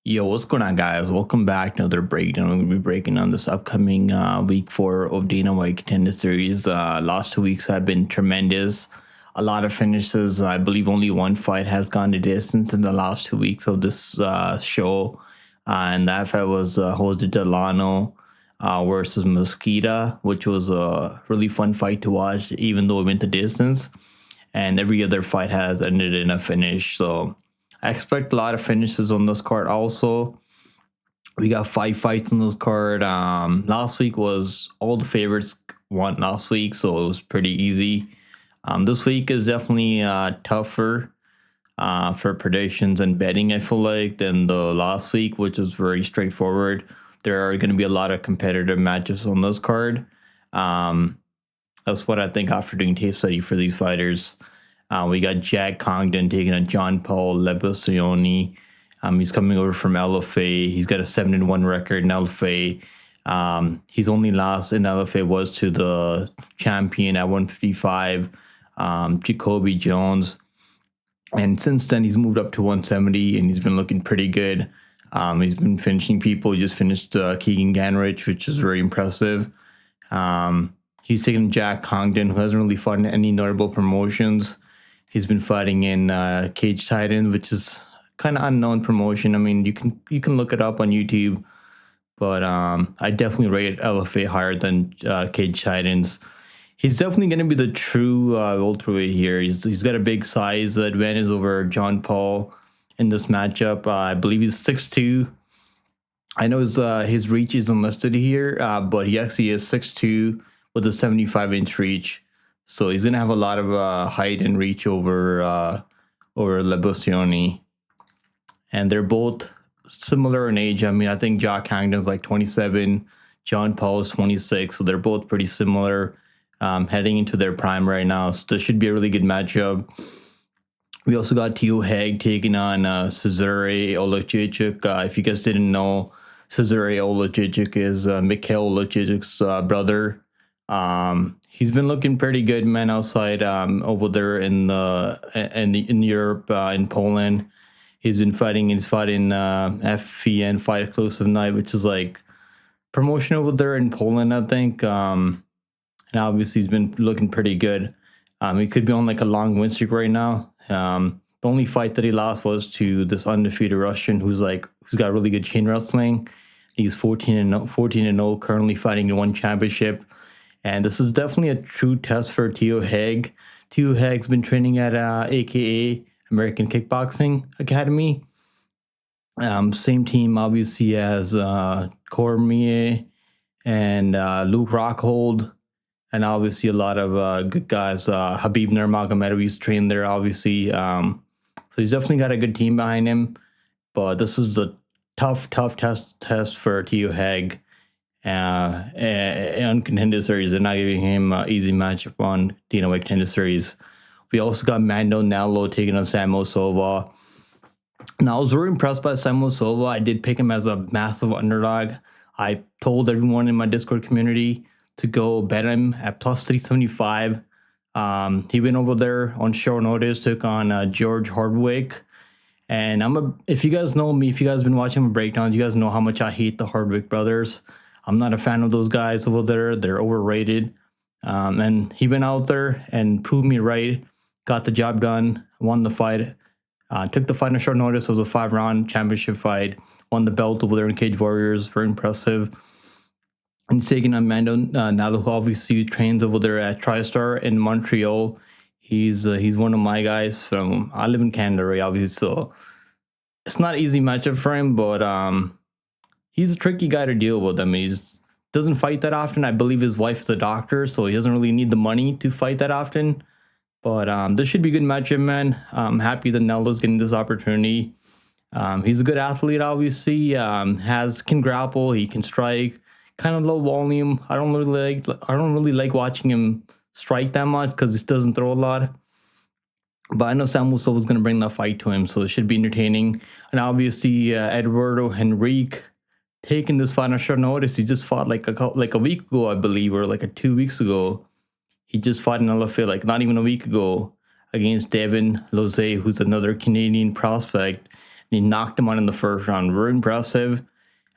Yo, what's going on, guys? Welcome back to another breakdown. I'm going to be breaking down this upcoming week 4 of Dana White Contender Series. Last 2 weeks have been tremendous. A lot of finishes. I believe only one fight has gone the distance in the last 2 weeks of this show. And that fight was Jose Delano versus Mosquita, which was a really fun fight to watch, even though it went the distance. And every other fight has ended in a finish. So I expect a lot of finishes on this card also. We got 5 fights on this card. Last week was all the favorites won last week, so it was pretty easy. This week is definitely tougher for predictions and betting, I feel like, than the last week, which was very straightforward. There are going to be a lot of competitive matchups on this card. That's what I think after doing tape study for these fighters. We got Jack Congdon taking on John Paul Lebosnoyani. He's coming over from LFA. He's got a 7-1 record in LFA. His only loss in LFA was to the champion at 155, Jacoby Jones. And since then, he's moved up to 170, and he's been looking pretty good. He's been finishing people. He just finished Keegan Ganrich, which is very impressive. He's taking Jack Congdon, who hasn't really fought in any notable promotions. He's been fighting in Cage Titans, which is kind of unknown promotion. I mean, you can look it up on YouTube, but I definitely rate LFA higher than Cage Titans. He's definitely going to be the true welterweight here. He's got a big size advantage over John Paul in this matchup. I believe he's 6'2". I know his reach isn't listed here, but he actually is 6'2" with a 75-inch reach. So he's going to have a lot of height and reach over Lebosnoyani. And they're both similar in age. I mean, I think Jack Congdon's like 27. John Paul is 26. So they're both pretty similar heading into their prime right now. So this should be a really good matchup. We also got Haig taking on Cesare Oleksiejczuk. If you guys didn't know, Cesare Oleksiejczuk is Mikhail Oleksiejczuk's brother. He's been looking pretty good, man, outside over there in Europe, in Poland. He's fought in FVN Fight Exclusive Night, which is like promotion over there in Poland, I think. And obviously he's been looking pretty good. He could be on like a long win streak right now. The only fight that he lost was to this undefeated Russian who's got really good chain wrestling. He's 14-0, currently fighting in one championship. And this is definitely a true test for Haig. Haig's been training at AKA American Kickboxing Academy. Same team, obviously, as Cormier and Luke Rockhold. And obviously a lot of good guys. Habib Nurmagomedov, he's trained there, obviously. So he's definitely got a good team behind him. But this is a tough test for Haig. On Contender Series, they're not giving him an easy matchup on Dana White Contender Series. We also got Nallo taking on Samuel Silva. Now, I was very impressed by Samuel Silva. I did pick him as a massive underdog. I told everyone in my Discord community to go bet him at plus 375. He went over there on short notice, took on George Hardwick. And if you guys know me, if you guys have been watching my breakdowns, you guys know how much I hate the Hardwick brothers. I'm not a fan of those guys over there. They're overrated. And he went out there and proved me right. Got the job done. Won the fight. Took the fight on short notice. It was a 5-round championship fight. Won the belt over there in Cage Warriors. Very impressive. And he's taking on Nallo, who obviously trains over there at TriStar in Montreal. He's one of my guys I live in Canada, right, obviously. So it's not an easy matchup for him, but he's a tricky guy to deal with. I mean, he doesn't fight that often. I believe his wife is a doctor, so he doesn't really need the money to fight that often. But this should be a good matchup, man. I'm happy that Nallo's getting this opportunity. He's a good athlete, obviously. Can grapple. He can strike. Kind of low volume. I don't really like watching him strike that much because he doesn't throw a lot. But I know Samuel Silva's going to bring that fight to him, so it should be entertaining. And obviously, Eduardo Henrique taking this fight on short notice. He just fought like a week ago, I believe, or like 2 weeks ago. He just fought in LFA like not even a week ago against Devin Lozay, who's another Canadian prospect. he knocked him out in the first round. Very impressive.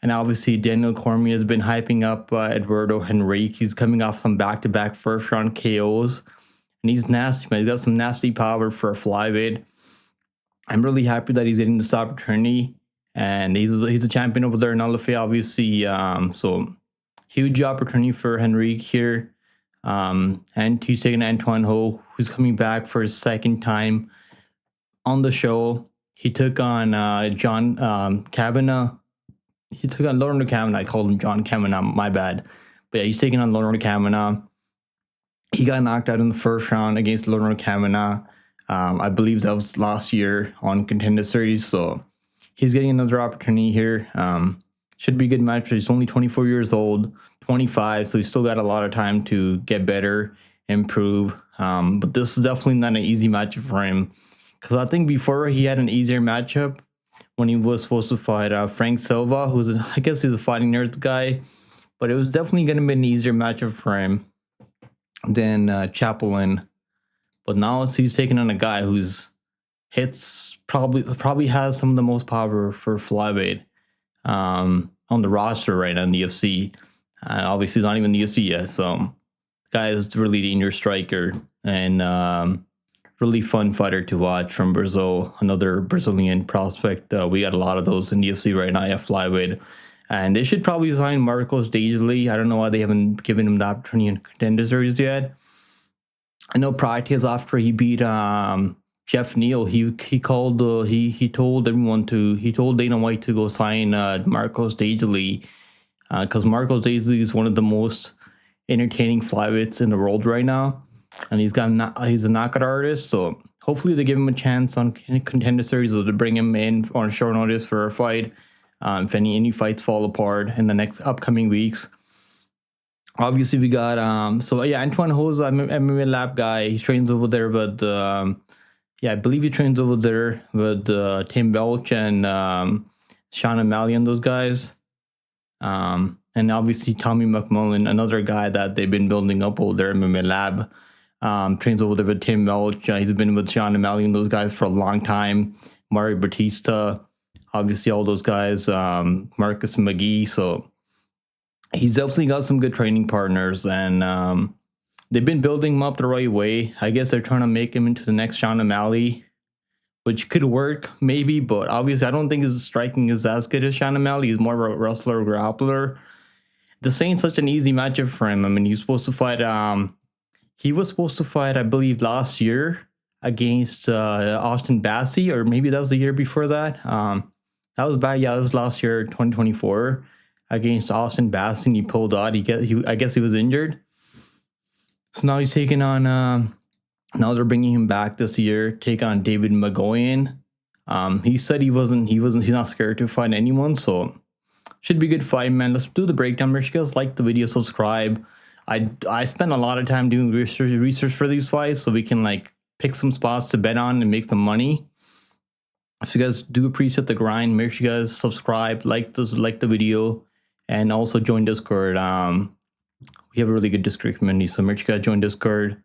And obviously, Daniel Cormier has been hyping up Eduardo Henrique. He's coming off some back-to-back first-round KOs. And he's nasty, man. He's got some nasty power for a flyweight. I'm really happy that he's getting this opportunity. And he's a champion over there in Nallo, obviously. So, huge opportunity for Henrique here. And he's taking Tuan Ho, who's coming back for his second time on the show. He took on John Kavanagh. He took on Lorna Kavanagh. I called him John Kavanagh. My bad. But yeah, he's taking on Lorna Kavanagh. He got knocked out in the first round against Lorna Kavanagh. I believe that was last year on Contender Series. So he's getting another opportunity here. Should be a good match. He's only 24 years old, 25. So he's still got a lot of time to get better, improve. But this is definitely not an easy matchup for him. Because I think before he had an easier matchup when he was supposed to fight Frank Silva, I guess he's a fighting nerds guy, but it was definitely going to be an easier matchup for him than Chaplin. But now he's taking on a guy who's probably has some of the most power for flyweight on the roster right now in the UFC. Obviously, he's not even in the UFC yet, so guy is really dangerous striker and really fun fighter to watch from Brazil, another Brazilian prospect. We got a lot of those in the UFC right now at flyweight. And they should probably sign Marcos Daisley. I don't know why they haven't given him the opportunity in Contender Series yet. I know prior to his after he beat Jeff Neal, he told Dana White to go sign Marcos Daisley because Marcos Daisley is one of the most entertaining flyweights in the world right now. And he's a knockout artist, so hopefully they give him a chance on Contender Series or to bring him in on short notice for a fight. If any fights fall apart in the next upcoming weeks. Obviously, we got Tuan Ho's a MMA lab guy. He trains over there with I believe he trains over there with Tim Belch and Sean O'Malley and those guys. And obviously Tommy McMillen, another guy that they've been building up over there, MMA lab. Trains over there with Tim Welch. He's been with Sean O'Malley and those guys for a long time. Mario Batista, obviously all those guys. Marcus McGee. So he's definitely got some good training partners, and they've been building him up the right way. I guess they're trying to make him into the next Sean O'Malley, which could work maybe, but obviously I don't think his striking is as good as Sean O'Malley. He's more of a wrestler, grappler. This ain't such an easy matchup for him. I mean, he's supposed to fight. He was supposed to fight, I believe, last year against Austin Bassey, or maybe that was the year before that. That was bad. Yeah, that was last year, 2024, against Austin Bassey. And he pulled out. I guess he was injured. So now he's taking on. Now they're bringing him back this year. Take on David Mgoyan. He said he's not scared to fight anyone. So should be a good fight, man. Let's do the breakdown. Make sure you guys like the video, subscribe. I spent a lot of time doing research for these fights so we can pick some spots to bet on and make some money. If you guys do appreciate the grind, make sure you guys subscribe, like the video, and also join Discord. We have a really good Discord community, so make sure you guys join Discord.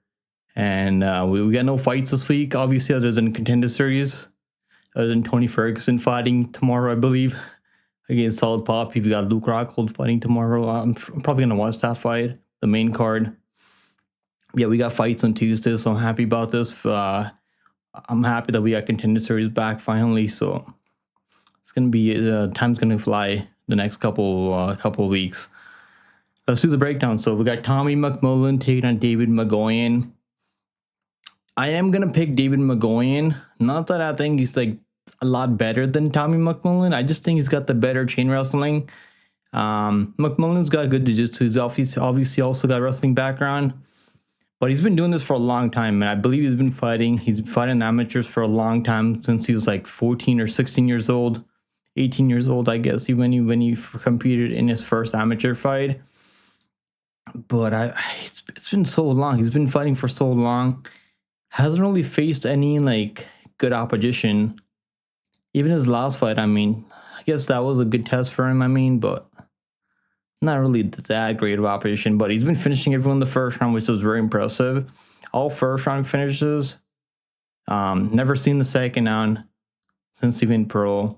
And we got no fights this week, obviously, other than Contender Series, other than Tony Ferguson fighting tomorrow, I believe, against Solid Pop. We've got Luke Rockhold fighting tomorrow. I'm probably gonna watch that fight, the main card. Yeah, we got fights on Tuesday, so I'm happy about this. I'm happy that we got Contender Series back finally. So it's gonna be time's gonna fly the next couple weeks. Let's do the breakdown. So we got Tommy McMillen taking on David Mgoyan. I am gonna pick David Mgoyan. Not that I think he's a lot better than Tommy McMillen. I just think he's got the better chain wrestling. McMillen's got good jiu-jitsu. He's obviously also got a wrestling background. But he's been doing this for a long time, and I believe he's been fighting. He's fighting amateurs for a long time, since he was 14 or 16 years old, 18 years old, I guess, when he competed in his first amateur fight. But it's been so long. He's been fighting for so long. Hasn't really faced any good opposition. Even his last fight, I guess that was a good test for him. But not really that great of opposition, but he's been finishing everyone in the first round, which was very impressive. All first round finishes. Never seen the second round. since he went pro.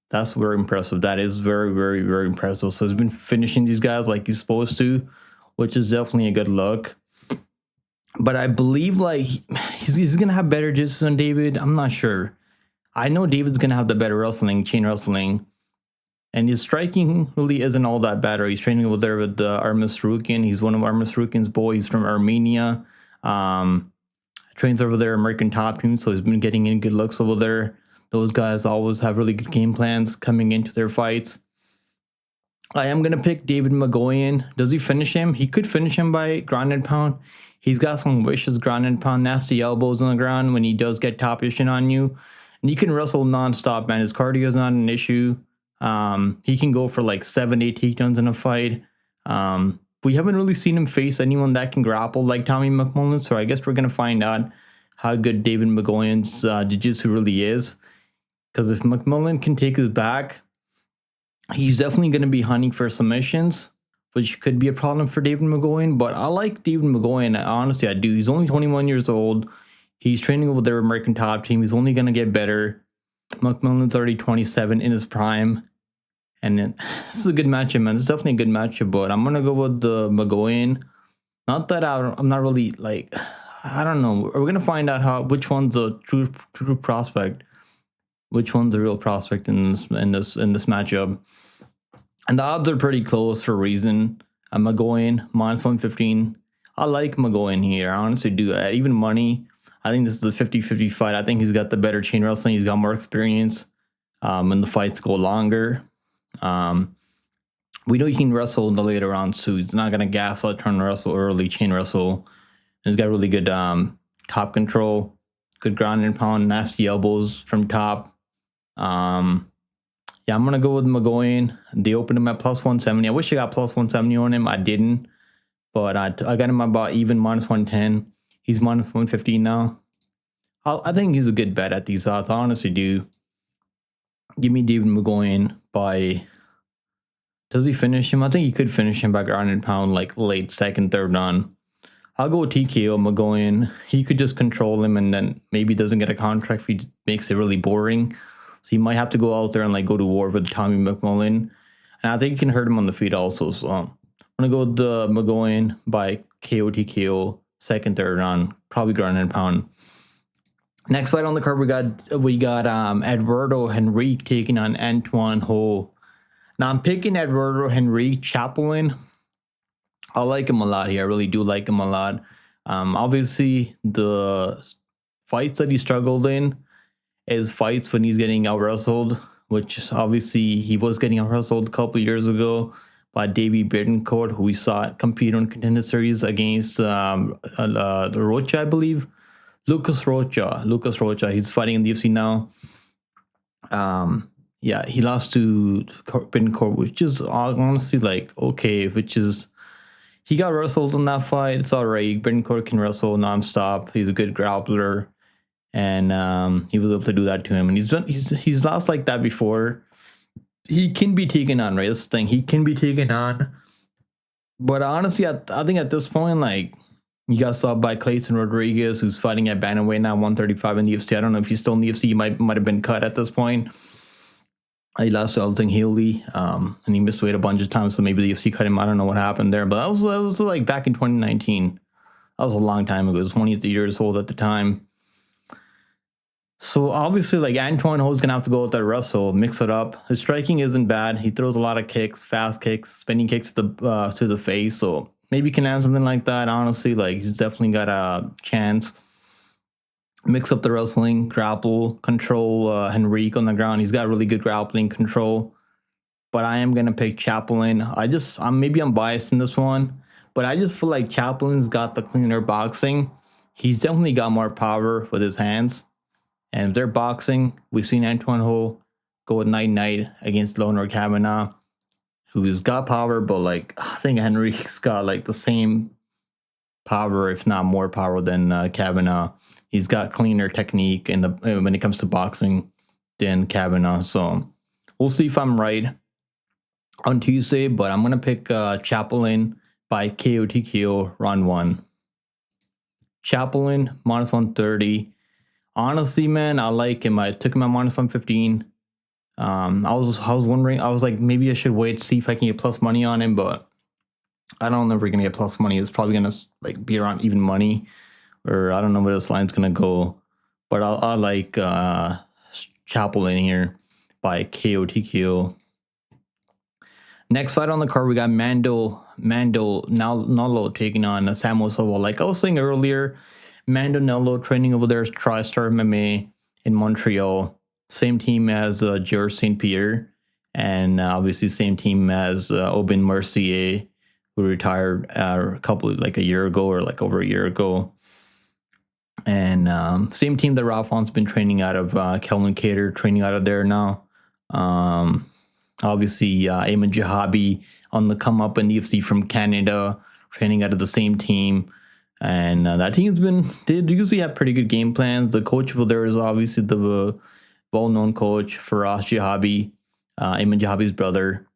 That's very impressive. That is very, very, very impressive. So he's been finishing these guys like he's supposed to, which is definitely a good look. But I believe like he's gonna have better jiu-jitsu than David. I'm not sure. I know David's gonna have the better wrestling, chain wrestling, and his striking really isn't all that bad. He's training over there with Armis Rukin. He's one of Armis Rukin's boys from Armenia. Trains over there, American Top Team, so he's been getting in good looks over there. Those guys always have really good game plans coming into their fights. I am gonna pick David Mgoyan. Does he finish him? He could finish him by ground and pound. He's got some vicious ground and pound, nasty elbows on the ground when he does get top position on you. And he can wrestle nonstop, man. His cardio is not an issue. He can go for like 7-8 takedowns in a fight. We haven't really seen him face anyone that can grapple like Tommy McMillen, so I guess we're gonna find out how good David Mgoyan's jiu-jitsu really is. Because if McMillen can take his back, he's definitely going to be hunting for submissions, which could be a problem for David Mgoyan. But I like David Mgoyan. Honestly, I do. He's only 21 years old. He's training with their American Top Team. He's only going to get better. McMillen's already 27 in his prime. And this is a good matchup, man. It's definitely a good matchup. But I'm going to go with the Mgoyan. Not that I'm not really like, I don't know. We're going to find out which one's a true prospect. Which one's the real prospect in this matchup? And the odds are pretty close for a reason. Mgoyan -115. I like Mgoyan here. I honestly do. Even money, I think this is a 50-50 fight. I think he's got the better chain wrestling. He's got more experience. And the fights go longer. We know he can wrestle in the later rounds too. He's not gonna gaslight, turn wrestle early, chain wrestle. And he's got really good top control, good ground and pound, nasty elbows from top. Yeah, I'm gonna go with Mgoyan. They opened him at +170. I wish I got +170 on him. I didn't, but I got him about even -110. He's -115 now. I think he's a good bet at these odds. I honestly do. Give me David Mgoyan by. Does he finish him? I think he could finish him by ground and pound, like late second, third round. I'll go with TKO Mgoyan. He could just control him, and then maybe doesn't get a contract if he makes it really boring. So he might have to go out there and like go to war with Tommy McMillen. And I think he can hurt him on the feet also. So I'm going to go with the Mgoyan by KO TKO, second, third round, probably ground and pound. Next fight on the card, we got Eduardo Henrique taking on Tuan Ho. Now I'm picking Eduardo Henrique Chaplin. I like him a lot here. I really do like him a lot. Obviously, the fights that he struggled in is fights when he's getting out-wrestled, which obviously he was getting out-wrestled a couple of years ago by Davey Bittencourt, who we saw compete on Contender Series against Rocha, I believe. Lucas Rocha. He's fighting in the UFC now. Yeah, he lost to Bittencourt, which is honestly like okay, he got wrestled in that fight. It's all right. Bittencourt can wrestle nonstop. He's a good grappler. And he was able to do that to him, and he's lost like that before. He can be taken on, right? That's the thing. He can be taken on, but honestly, I think at this point, like he got subbed by Clayton Rodriguez, who's fighting at bantamweight now, 135 in the UFC. I don't know if he's still in the UFC. He might have been cut at this point. He lost to Elton Healy, and he missed weight a bunch of times, so maybe the UFC cut him. I don't know what happened there, but that was like back in 2019. That was a long time ago. He was 20 years old at the time. So obviously, like Tuan Ho is gonna have to go out there wrestle, mix it up. His striking isn't bad. He throws a lot of kicks, fast kicks, spinning kicks to the face. So maybe he can add something like that. Honestly, like he's definitely got a chance. Mix up the wrestling, grapple, control Henrique on the ground. He's got really good grappling control. But I am gonna pick Chaplin. I'm biased in this one, but I just feel like Chaplin's got the cleaner boxing. He's definitely got more power with his hands. And if they're boxing, we've seen Tuan Ho go at night against Leonard Kavanaugh, who's got power, but like I think Henrique's got like the same power, if not more power than Kavanaugh. He's got cleaner technique when it comes to boxing than Kavanaugh. So we'll see if I'm right on Tuesday, but I'm gonna pick Chaplin by KO TKO round 1. Chaplin -130. Honestly, man, I like him. I took him at -115. I was wondering. I was like, maybe I should wait to see if I can get plus money on him, but I don't know if we're gonna get plus money. It's probably gonna like be around even money, or I don't know where this line's gonna go. But I like Chapel in here by KO TKO. Next fight on the card, we got Nallo taking on Samuel Silva. Like I was saying earlier, Nallo training over there is TriStar MMA in Montreal. Same team as George St. Pierre, and obviously same team as Aubin Mercier, who retired like a year ago or like over a year ago. And same team that Ralphon's been training out of, Kelvin Cater training out of there now. Obviously, Ayman Jahabi on the come up in the UFC from Canada, training out of the same team. And that team's they usually have pretty good game plans. The coach over there is obviously the well-known coach, Faraz Jahabi, Ayman Jahabi's brother.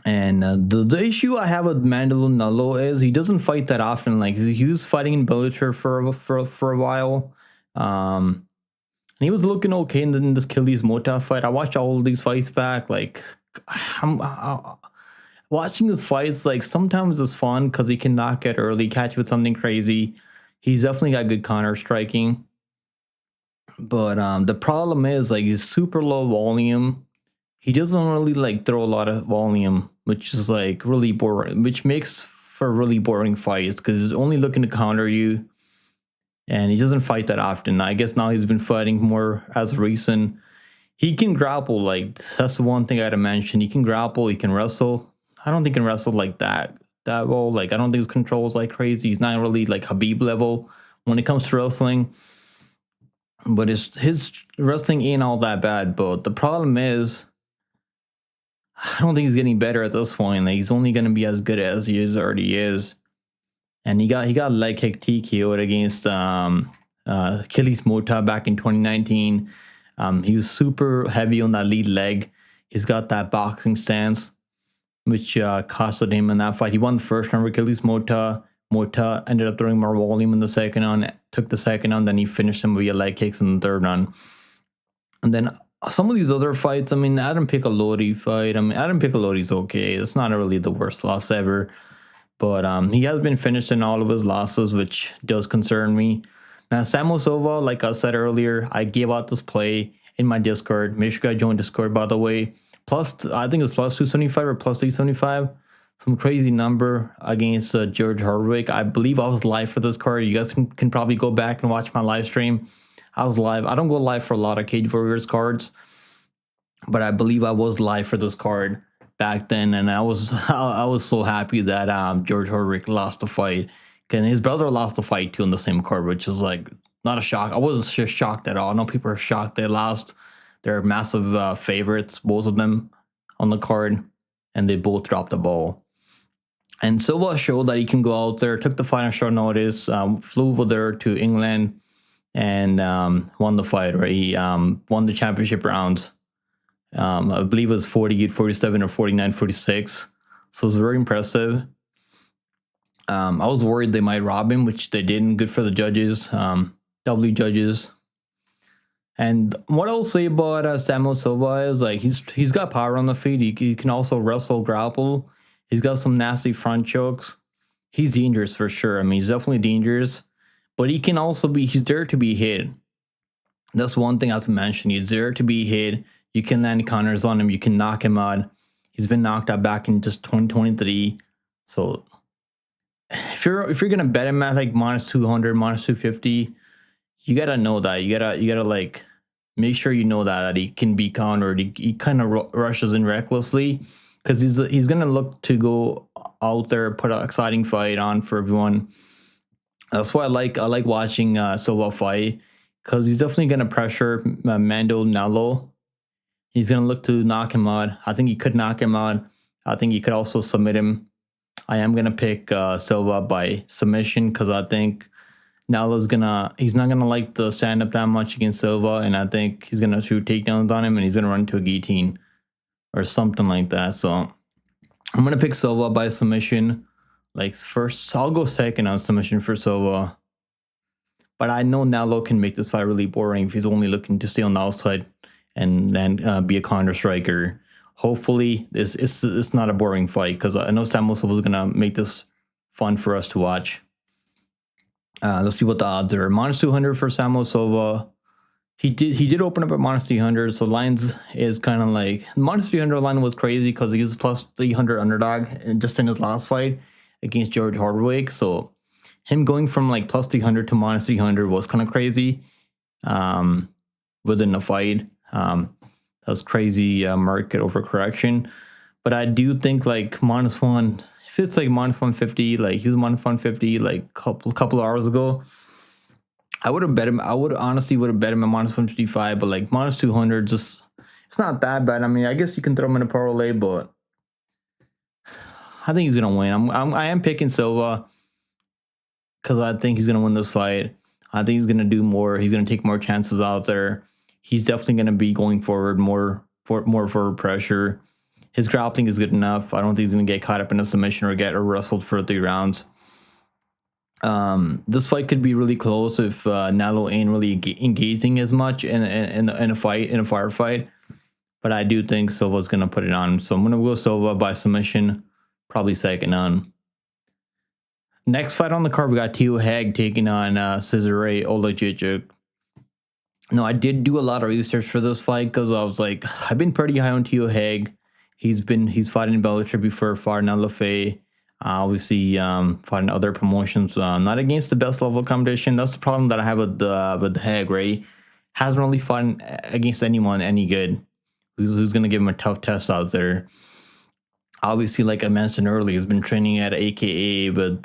And the issue I have with Mandalo Nallo is he doesn't fight that often. Like he was fighting in Bellator for a while. And he was looking okay in this Achilles Mota fight. I watched all of these fights back. Like, watching his fights, like sometimes it's fun because he can knock it early, catch you with something crazy. He's definitely got good counter striking. But the problem is like he's super low volume. He doesn't really like throw a lot of volume, which is like really boring, which makes for really boring fights because he's only looking to counter you. And he doesn't fight that often. I guess now he's been fighting more as recent. He can grapple, like that's the one thing I had to mention. He can grapple, he can wrestle. I don't think he can wrestle like that well. Like I don't think his control is like crazy. He's not really like Habib level when it comes to wrestling. But his wrestling ain't all that bad. But the problem is, I don't think he's getting better at this point. Like he's only gonna be as good as he already is. And he got leg kick TKO'd against Achilles Mota back in 2019. He was super heavy on that lead leg. He's got that boxing stance, which costed him in that fight. He won the first round with Achilles Mota. Mota ended up throwing more volume in the second round, took the second round, then he finished him via leg kicks in the third round. And then some of these other fights, I mean, Adam Piccolotti fight. I mean, Adam Piccolotti's okay. It's not really the worst loss ever. But he has been finished in all of his losses, which does concern me. Now, Samuel Silva, like I said earlier, I gave out this play in my Discord. Make sure you guys join Discord, by the way. Plus, I think it's plus 275 or plus 375. Some crazy number against George Hardwick. I believe I was live for this card. You guys can probably go back and watch my live stream. I was live. I don't go live for a lot of Cage Warriors cards, but I believe I was live for this card back then, and I was so happy that George Hardwick lost the fight. And his brother lost the fight too in the same card, which is like not a shock. I wasn't just shocked at all. I know people are shocked they lost. They're massive favorites, both of them, on the card, and they both dropped the ball. And Silva showed that he can go out there, took the fight on short notice, flew over there to England, and won the fight. Right, he won the championship rounds. I believe it was 48-47 or 49-46. So it was very impressive. I was worried they might rob him, which they didn't. Good for the judges, W judges. And what I'll say about Samuel Silva is like he's got power on the feet. He can also wrestle, grapple. He's got some nasty front chokes. He's dangerous for sure. I mean, he's definitely dangerous. But he can also he's there to be hit. That's one thing I have to mention. He's there to be hit. You can land counters on him. You can knock him out. He's been knocked out back in just 2023. So if you're gonna bet him at like -200, -250, you gotta know that. You gotta like make sure you know that he can be countered. He kind of rushes in recklessly because he's gonna look to go out there, put an exciting fight on for everyone. That's why I like watching Silva fight, because he's definitely gonna pressure Mando Nallo. He's going to look to knock him out. I think he could knock him out. I think he could also submit him. I am going to pick Silva by submission because I think Nallo's he's not going to like the stand-up that much against Silva, and I think he's going to shoot takedowns on him, and he's going to run into a guillotine or something like that. So I'm going to pick Silva by submission. Like first, I'll go second on submission for Silva. But I know Nallo can make this fight really boring if he's only looking to stay on the outside and then be a counter striker. Hopefully, it's not a boring fight because I know Samuel Silva is gonna make this fun for us to watch. Let's see what the odds are. -200 for Samuel Silva. He did open up at -300, so lines is kind of like -300 line was crazy because he was +300 underdog just in his last fight against George Hardwick. So him going from like +300 to -300 was kind of crazy within the fight. That was crazy market overcorrection. But I do think like -1, if it's like -150, like he was -150 like couple hours ago, I would have bet him. I would honestly bet him at -155, but like -200, just it's not that bad. I mean, I guess you can throw him in a parlay, but I think he's gonna win. I am picking Silva because I think he's gonna win this fight. I think he's gonna do more. He's gonna take more chances out there. He's definitely gonna be going forward more forward pressure. His grappling is good enough. I don't think he's gonna get caught up in a submission or get wrestled for 3 rounds. This fight could be really close if Nallo ain't really engaging as much in a firefight. But I do think Silva's gonna put it on, so I'm gonna go Silva by submission, probably second on. Next fight on the card, we got Haig taking on Cesare Oleksiejczuk. No, I did do a lot of research for this fight because I was like, I've been pretty high on Haig. He's fighting in Bellator before, fought in LFA. Obviously, fighting other promotions, not against the best level competition. That's the problem that I have with Haig, right? Hasn't really fought against anyone any good. Who's gonna give him a tough test out there? Obviously, like I mentioned earlier, he's been training at AKA, but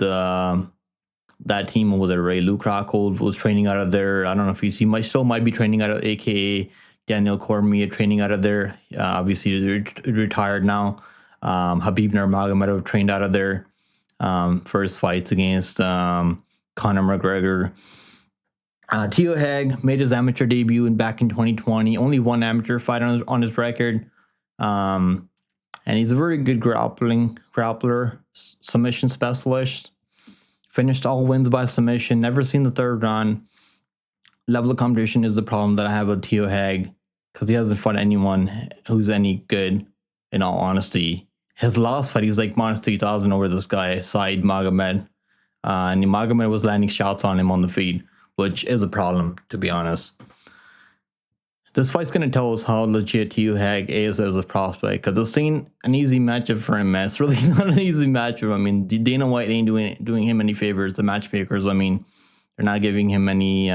that team over there, right? Luke Rockhold was training out of there. I don't know if he might be training out of AKA. Daniel Cormier training out of there. Obviously, he's retired now. Habib Nurmagomedov trained out of there for his fights against Conor McGregor. Haig made his amateur debut back in 2020. Only one amateur fight on his record. And he's a very good grappler, submission specialist. Finished all wins by submission. Never seen the third round. Level of competition is the problem that I have with Haig because he hasn't fought anyone who's any good, in all honesty. His last fight, he was like -3,000 over this guy, Said Magomed. And Magomed was landing shots on him on the feet, which is a problem, to be honest. This fight's going to tell us how legit Haig is as a prospect, because this ain't an easy matchup for him, man. It's really not an easy matchup. I mean, Dana White ain't doing him any favors, the matchmakers. I mean, they're not giving him any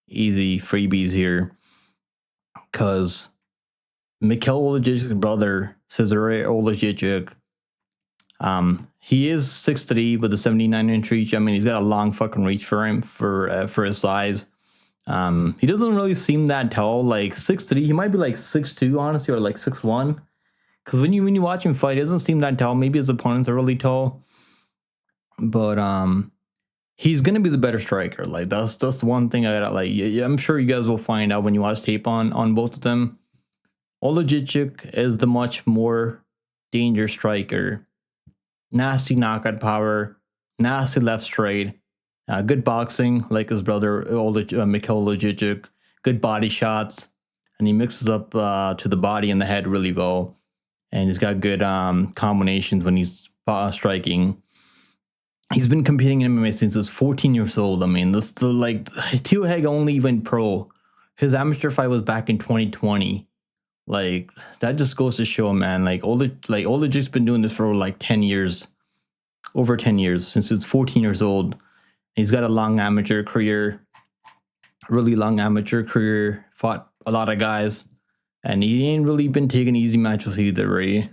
easy freebies here, because Mikhail Oleksiejczuk's brother, Cesare Oleksiejczuk, he is 6'3" with a 79-inch reach. I mean, he's got a long fucking reach for him for his size. He doesn't really seem that tall, like 6'3". He might be like 6'2", honestly, or like 6'1". Because when you watch him fight, he doesn't seem that tall. Maybe his opponents are really tall, but he's gonna be the better striker. Like that's one thing I gotta like. Yeah, I'm sure you guys will find out when you watch tape on both of them. Oleksiejczuk is the much more dangerous striker. Nasty knockout power, nasty left straight, good boxing like his brother Mikhail Oleksiejczuk, good body shots, and he mixes up to the body and the head really well. And he's got good combinations when he's striking. He's been competing in MMA since he was 14 years old. I mean, Haig only went pro. His amateur fight was back in 2020. Like, that just goes to show, man. Like, Oleksiejczuk's been doing this for like 10 years. Over 10 years, since he's 14 years old. He's got a long amateur career. Really long amateur career. Fought a lot of guys. And he ain't really been taking easy matches either, right?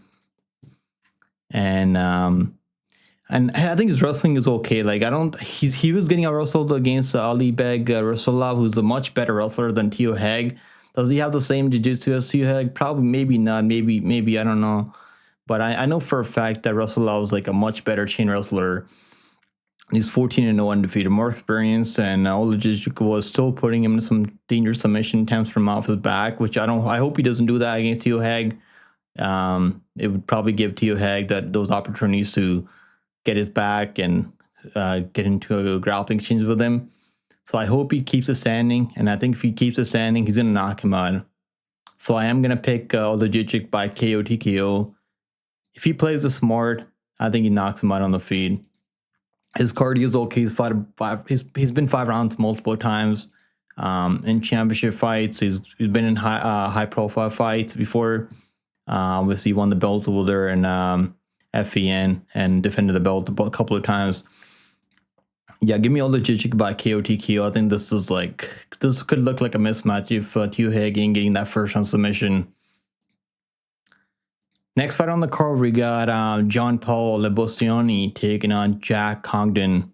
And I think his wrestling is okay. Like, he was getting out wrestled against Ali Beg Rasulov, who's a much better wrestler than Haig. Does he have the same jiu-jitsu as Haig? Probably, maybe not. Maybe, I don't know. But I know for a fact that Rasulov is like a much better chain wrestler. He's 14-0 undefeated, more experienced, and Oleksiejczuk was still putting him in some dangerous submission attempts from off his back, which I hope he doesn't do that against Haig. It would probably give Haig those opportunities to get his back and get into a grappling exchange with him. So I hope he keeps it standing. And I think if he keeps it standing, he's going to knock him out. So I am going to pick Oleksiejczuk by KO TKO. If he plays it smart, I think he knocks him out on the feed. His cardio is okay. He's been 5 rounds multiple times in championship fights. He's been in high profile fights before. Obviously, he won the belt holder in FEN and defended the belt a couple of times. Yeah, give me Oleksiejczuk by KO TKO. I think this could look like a mismatch if Haig ain't getting that first round submission. Next fight on the card, we got John Paul Lebosnoyani taking on Jack Congdon.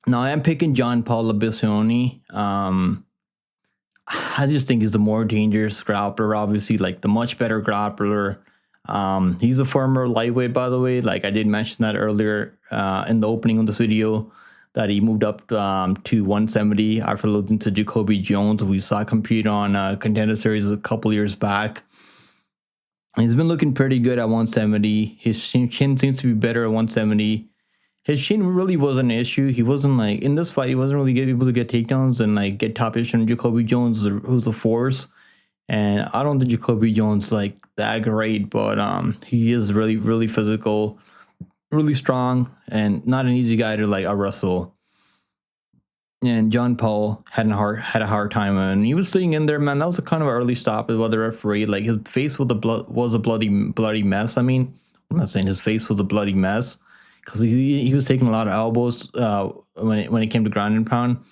Now, I am picking John Paul Lebosnoyani. I just think he's the more dangerous grappler, obviously, like the much better grappler. He's a former lightweight, by the way. Like I did mention that earlier in the opening of this video, that he moved up to 170 after losing to Jacoby Jones. We saw compete on Contender Series a couple years back. He's been looking pretty good at 170. His chin seems to be better at 170. His chin really wasn't an issue. He wasn't like, in this fight, he wasn't really able to get takedowns and like get top position on Jacoby Jones, who's a force. And I don't think Jacoby Jones like that great, but he is really, really physical, really strong, and not an easy guy to like wrestle. And John Paul had a hard time, and he was staying in there, man. That was a kind of an early stop by the referee. Like his face was a bloody mess. I mean, I'm not saying his face was a bloody mess, because he was taking a lot of elbows when it came to ground and pound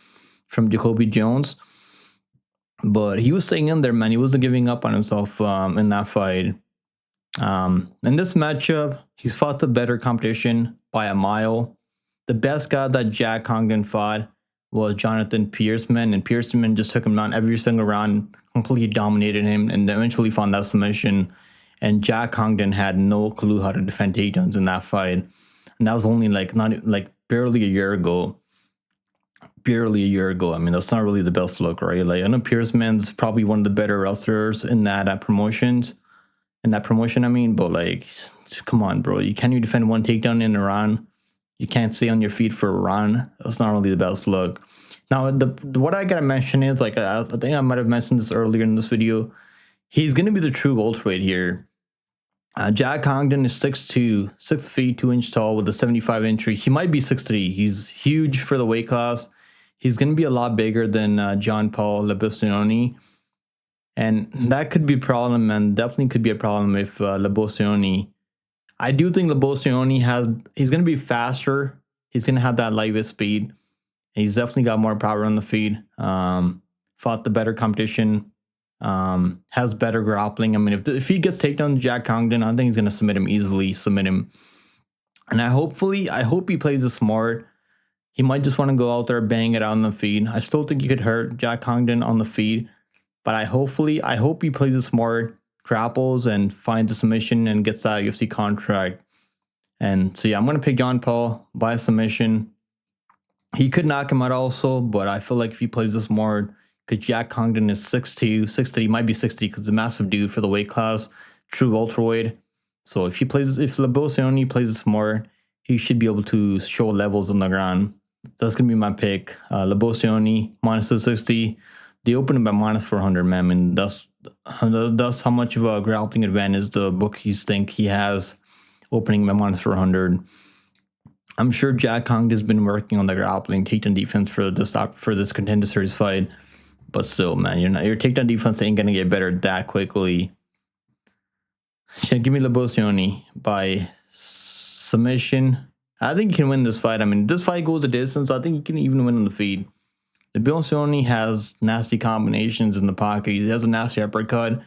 from Jacoby Jones. But he was staying in there, man. He wasn't giving up on himself in that fight. In this matchup, he's fought the better competition by a mile. The best guy that Jack Congdon fought was Jonathan Pearson, and Pearson just took him down every single round, completely dominated him, and eventually found that submission. And Jack Congdon had no clue how to defend takedowns in that fight, and that was only barely a year ago. I mean, that's not really the best look, right? Like I know Pearsman's probably one of the better wrestlers in that promotion. I mean, but like, come on, bro, you can't even defend one takedown in a round. You can't stay on your feet for a run. That's not really the best look. Now, what I gotta mention is, like, I think I might have mentioned this earlier in this video. He's gonna be the true welterweight here. Jack Congdon is 6'2", 6 feet 2 inches tall with a 75-inch reach. He might be 6'3". He's huge for the weight class. He's gonna be a lot bigger than John Paul Lebosnoyani, and that could be a problem, and definitely could be a problem if Lebosnoyani. I do think Lebosnoyani he's going to be faster. He's going to have that lightweight speed. He's definitely got more power on the feet. Fought the better competition. Has better grappling. I mean, if he gets taken on Jack Congdon, I think he's going to submit him easily. And I hope he plays it smart. He might just want to go out there, bang it out on the feet. I still think he could hurt Jack Congdon on the feet. But I hope he plays it smart, grapples and finds a submission and gets that UFC contract. And so yeah, I'm gonna pick John Paul by submission. He could knock him out also, but I feel like if he plays this more, because Jack Congdon is 6'2", 6'3", might be 6'3", because he's a massive dude for the weight class, true welterweight. So if Lebosnoyani plays this more, he should be able to show levels on the ground. So that's gonna be my pick. Lebosnoyani minus 260. They opened him at minus 400, man. I mean, that's how much of a grappling advantage the bookies think he has, opening him at minus 400. I'm sure Jack Congdon's been working on the grappling, takedown defense for this Contender Series fight, but still, man, your takedown defense ain't gonna get better that quickly. Yeah, give me Lebosnoyani by submission. I think he can win this fight. I mean, this fight goes a distance. I think he can even win on the feet. Lebosnoyani has nasty combinations in the pocket. He has a nasty uppercut.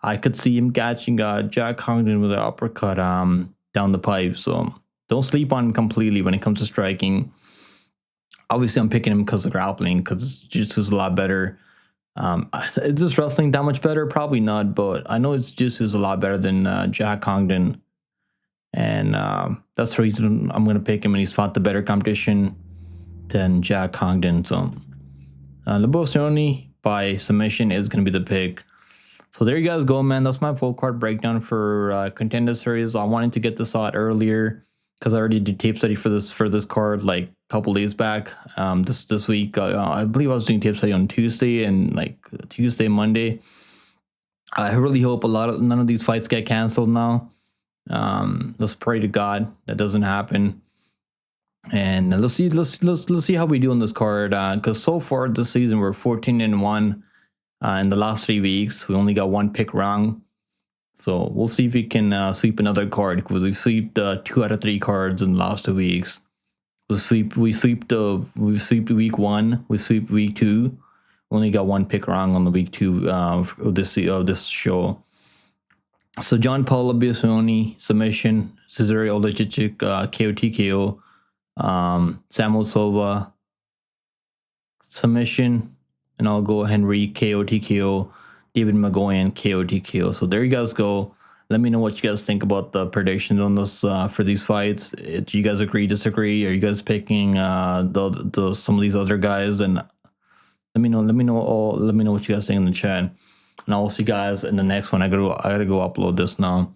I could see him catching Jack Congdon with an uppercut down the pipe. So don't sleep on him completely when it comes to striking. Obviously, I'm picking him because of grappling, because jiu-jitsu's a lot better. Is this wrestling that much better? Probably not, but I know it's jiu-jitsu's a lot better than Jack Congdon. And that's the reason I'm going to pick him, and he's fought the better competition than Jack Congdon. So Lebosnoyani by submission is going to be the pick. So there you guys go, man. That's my full card breakdown for Contender Series. I wanted to get this out earlier because I already did tape study for this card like couple days back. This week, I believe I was doing tape study on Tuesday and like Tuesday, Monday. I really hope none of these fights get canceled now. Let's pray to God that doesn't happen. And let's see how we do on this card. Because so far this season we're 14-1. In the last 3 weeks, we only got one pick wrong. So we'll see if we can sweep another card, because we swept 2 out of 3 cards in the last 2 weeks. We sweep week 1. We sweep week 2. Only got one pick wrong on the week 2 of this show. So John Paul Lebosnoyani submission, Cesare Oleksiejczuk KO Samuel Silva submission, and I'll go Henrique KO David Mgoyan KO. So there you guys go. Let me know what you guys think about the predictions on this for these fights. Do you guys agree, disagree? Are you guys picking some of these other guys? And let me know what you guys think in the chat. And I'll see you guys in the next one. I gotta go upload this now.